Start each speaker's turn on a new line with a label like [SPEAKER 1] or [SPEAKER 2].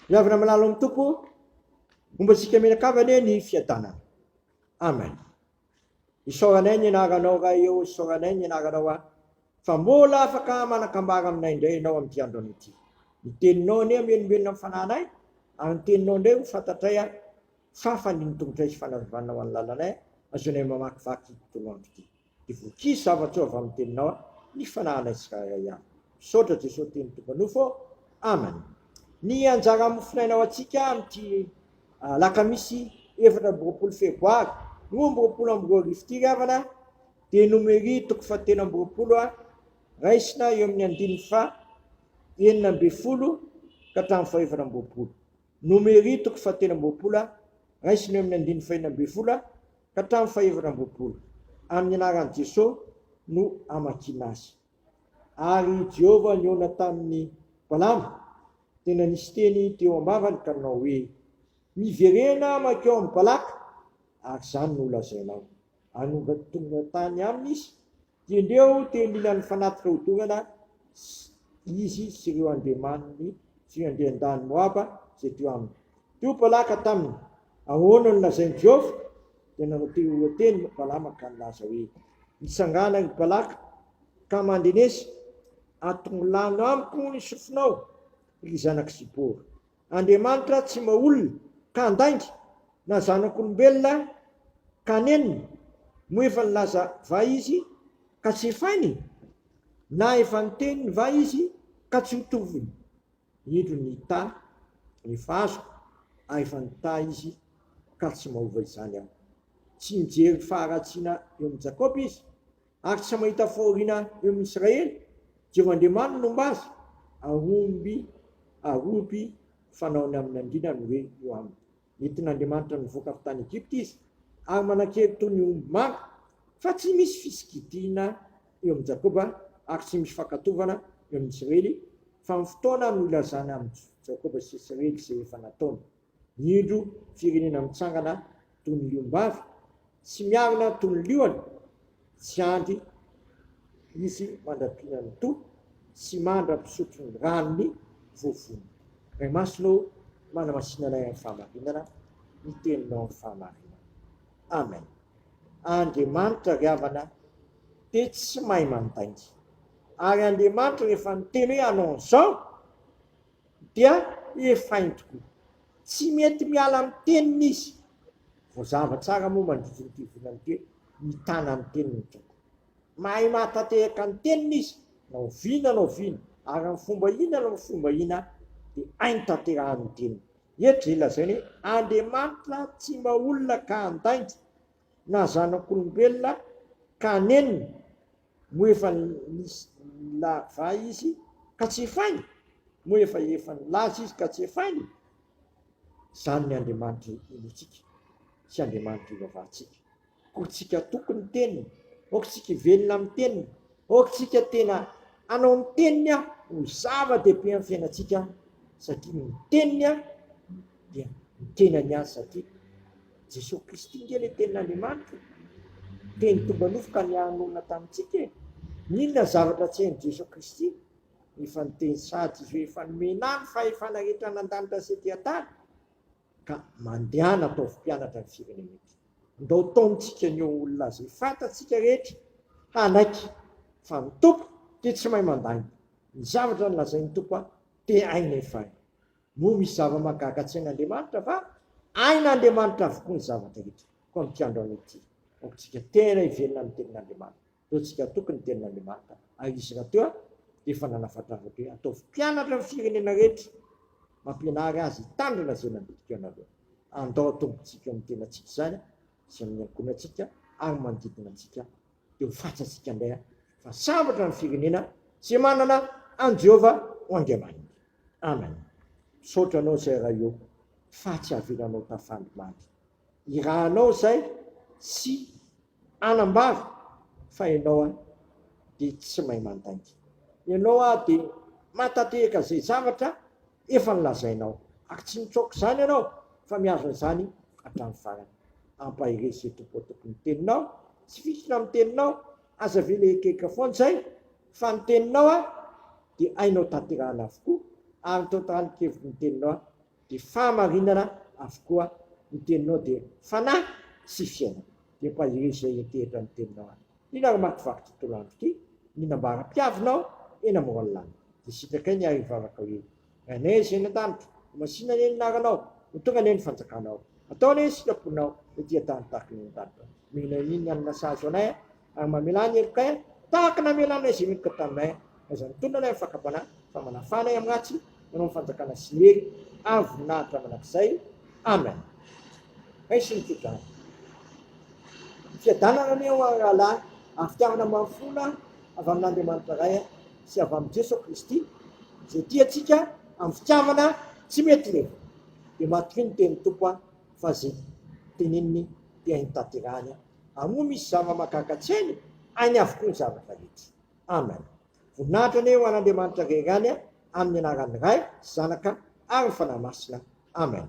[SPEAKER 1] Miavana malalo amin'ny tompo, momba sika menakavany ny fiadanana. Amen. Isaoranay ny anaranao raha eo, isaoranay ny anaranao fa mbola afaka manakambara aminay indray ianao amin'ny andro an'ity. Ny teninao anie melobelona amin'ny fananay, ary ny teninao indray ho fantatray fafan'ny tongotray sy fanazavana ho an'ny lalanay, azonay mamakivaky tono andro ity. Dia voakisy zavatra avy amin'ny teninao ny fananay sy raha ihany. Misaotra Jesosy teny tompanofo. Amen. Ny anjara mofinainao atsika amin'ity lakamisy 24 febroary 2024 avana dia nomeri 720 raisina eo amin'ny 9:40 ka hatramin'ny 220. Nomeri 720 raisina eo amin'ny 9:40 ka hatramin'ny 220. Amin'ny anaran'i Jesosy no amakiana azy. Ary Jehova niona tamin'ny Balama, tena nisy teny teo ambavany ka nanao hoe miverena makeo amin'ny Balaka, ary izany no lazainao. Anonga tonga tany aminy izy, dia ndeo teny ilan'ny fanatika hodorana izy sy ireo andemaniny sy andeha an-dany Moaba izay teo aminy. Teo Balaka taminy, ahoana no lazainy Jehova? Dia nanao teo teny Balama ka nilaza hoe nisangana ny Balaka ka mandenesy atongolano amiko ny sofinao ry zanaky Zipory. Andriamanitra tsy maolona ka andainga, na zanak'olombelona ka nenina, mo efa nilaza va izy ka tsy efainy, na efa niteniny va izy ka tsy hitoviny. Indro ny ta efa azoko, efa nita izy ka tsy mahova izany aho. Tsy mijery faharatsiana eo amin'ny Jakoba izy, ary tsy mahita fahoriana eo amin'ny Israely. Jehovah Andriamanitra nomba azy, aroby fanaony amin'ny andrinany hoe eo aminy. Nentin'Andriamanitra nivoaka avy tany Egypta izy, ary manakely toy ny omby manga, fa tsy misy fisikidina eo amin'ny Jakoba, ary tsy misy fankatovana eo amin'ny Israely, fa amin'ny fotoana no ilazana amin'ny Jakoba sy Israely izay efa nataony. Indro firenena mitsangana toy ny liombavy, sy miarina toy ny liona, tsy andry izy mandra-piana ny to, sy mandra-pisotro ny ranony voafony. Ray masonao manamasinanay amin'ny fahamarinana, ny teninao amin'ny fahamarinana. Amen. Andriamanitra ry havana dia tsy mahay mandaingy, ary Andriamanitra rehefa niteny hoe hanao an'izao dia efainy tokoa, tsy mety miala amin'ny teniny izy. Voazava tsara moa mandridin'ity volana ity mitana amin'ny teniny tokoa. Mahay mahatanteraka ny teniny izy, na oviana, ary amin'ny fomba ina dia hainy tanterahany ny teniny. Eto zay lazainy hoe Andriamanitra tsy mba olona ka andaingy, na zanak'olombelona ka nenina, mo efa nilava izy ka tsy efainy, mo efa nilaza izy ka tsy efainy. Izany ny Andriamanitra inotsika, sy Andriamanitra ivavahantsika. Kotsika tokony teniny, okotsika velona amin'ny teniny, okotsika tena anao ny teniny ho zava-dehibe amin'ny fiainantsika, satria ny teniny dia ny tenany azy, satria Jesosy Kristy nge le tenin'Andriamanitra, teny tombanofo ka nianona tamintsika. Inona zavatra tsy hain'i Jesosy Kristy? Efa niteny sady izy hoe efa nomena ny fahefana rehetra nandanitra sy aty an-tany, ka mandehana atao mpianatra ny firenena ety. Ndao taontsika ny eo olona zay fantatsika rehetra hanaiky fa ny tompo dia tsy mahay mandainy. Ny zavatra nolazain'ny tompo dia aina efainy. Moa misy zava-mahagaga tsy hain'Andriamanitra fa hain'Andriamanitra avokoa ny zavatra rehetra. Koa amin'ny andro an'ity, okotsika tena hivelona amin'ny tenin'Andriamanitra, totsika tokony ny tenin'Andriamanitra. Ary izy raha teo dia efa nanafatravatra hoe atao mpianatra ny firenena rehetra, mampianary azy hitandrina izay nandikika anareo. Andao tombotsika amin'ny tenantsika izany sy amin'ny ankonantsika ary manodidina antsika, dia ho fatsatsika indray fa sambatra ny firenena izay manana an Jehova ho Andriamanitra. Amen. Misaotra anao izay raha eo, fa tsy avelanao tafandimandry. Irahanao izay sy anambary fa ianao dia tsy mahay mandaingy. Ianao dia matanteraka izay zavatra efa nilazainao, ary tsy mitsoka izany ianao fa miazona izany hatramin'ny farany. Ampahiresy izay tompo tokony teninao, tsy fisina amin'ny teninao, aza vele ekeka foana izay, fa ny teninao dia hainao tanterahana avokoa, ary tantarany kevitry ny teninao dia fahamarinana avokoa ny teninao dia fanahy sy fiainana. Dia mpahiry izay hitehitra ny teninao any. Nina makivaky tontolo andro ity, nina mbara-piavinao eny am'Roanina. Dia sitraka ny arivavaka hoe ranay izay nan-danitra, masina ny naranao, ho tonga ny fanjakanao. Ataony ny sitraponao, dia tany tahaka ny an-danitra. Mihina iny anona sazo anay, ary mamelany elokay, tahaka namelana izay midika taminay, izany tondranay fakapana, fa manafanay am'ratsy, manao ny fanjakana sy lery, ary voninahitra manak'izay. Amen. Hay sy ny fitrano. Fiadanana ny eo rahalahy, ary fitiavana mafona avy amin'Andriamanitra ray sy avy amin'i Jesosy Kristy, izay tiantsika amin'ny fitiavana tsy mety levo. Dia matory ny teny tompo fa zay teneniny dia hintanterahany. Moa misy zava-makakatseny, ainy avokoa ny zavatra rehetra. Amen. Voninahitra ny eo an'Andriamanitra rerany amin'ny anaran'ny Ray, Zanaka ary ny Fanahy Masina. Amen.